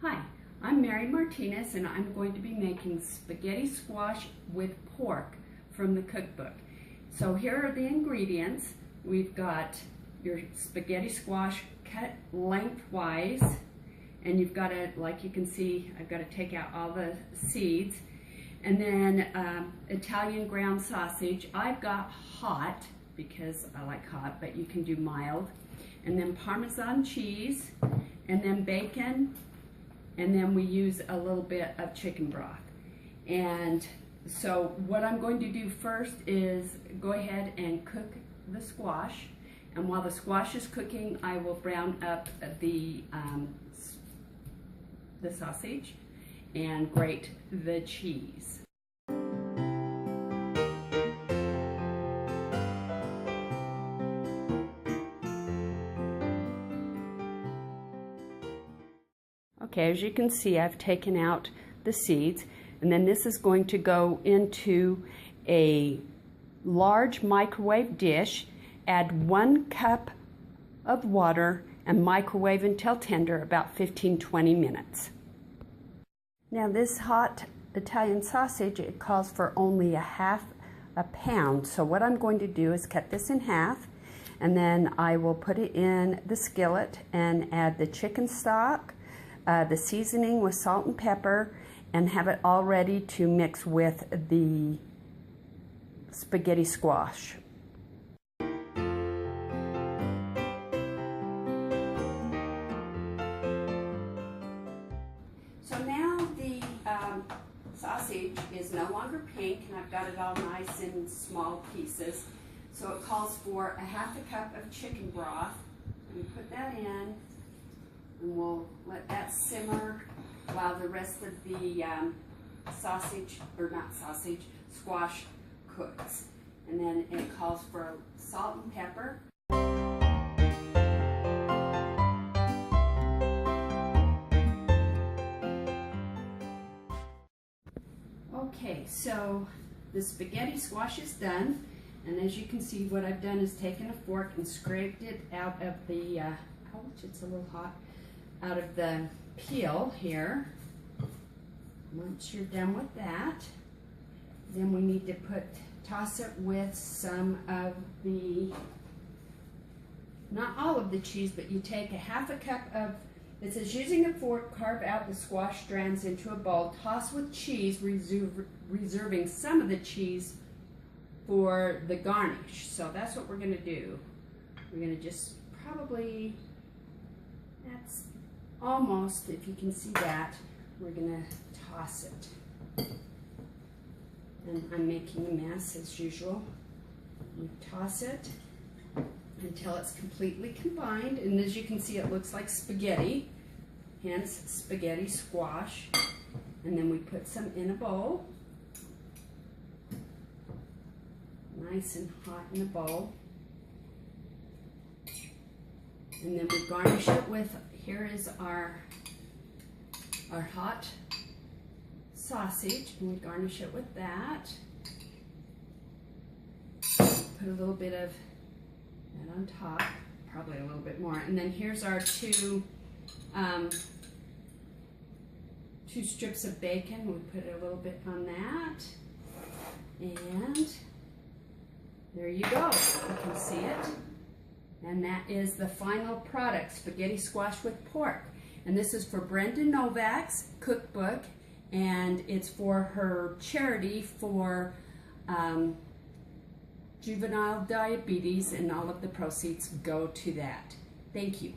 Hi, I'm Mary Martinez and I'm going to be making spaghetti squash with pork from the cookbook. So here are the ingredients. We've got your spaghetti squash cut lengthwise, and you've got to, like you can see, I've got to take out all the seeds. And then Italian ground sausage. I've got hot because I like hot, but you can do mild. And then Parmesan cheese, and then bacon, and then we use a little bit of chicken broth. And so what I'm going to do first is go ahead and cook the squash. And while the squash is cooking, I will brown up the sausage and grate the cheese. Okay, as you can see, I've taken out the seeds, and then this is going to go into a large microwave dish. Add 1 cup of water and microwave until tender, about 15-20 minutes. Now this hot Italian sausage, it calls for only ½ pound. So what I'm going to do is cut this in half, and then I will put it in the skillet and add the chicken stock, the seasoning with salt and pepper, and have it all ready to mix with the spaghetti squash. So now the sausage is no longer pink, and I've got it all nice in small pieces. So it calls for ½ cup of chicken broth. And put that in, and we'll let that simmer while the rest of the squash cooks. And then it calls for salt and pepper. Okay, so the spaghetti squash is done, and as you can see, what I've done is taken a fork and scraped it out of the, ouch, it's a little hot, out of the peel here. Once you're done with that, then we need to toss it with some of the, not all of the cheese, but you take ½ cup of, it says using a fork, carve out the squash strands into a bowl, toss with cheese, reserving some of the cheese for the garnish. So that's what we're gonna do. We're gonna just probably, that's almost, if you can see that, we're gonna toss it. And I'm making a mess as usual. You toss it until it's completely combined, and as you can see, it looks like spaghetti, hence spaghetti squash. And then we put some in a bowl, nice and hot in a bowl. And then we garnish it with, here is our hot sausage, and we garnish it with that. Put a little bit of that on top, probably a little bit more. And then here's our two strips of bacon. We put a little bit on that. And there you go, you can see it. And that is the final product, spaghetti squash with pork. And this is for Brenda NOVAK'S cookbook, and it's for her charity for juvenile diabetes, and all of the proceeds go to that. Thank you.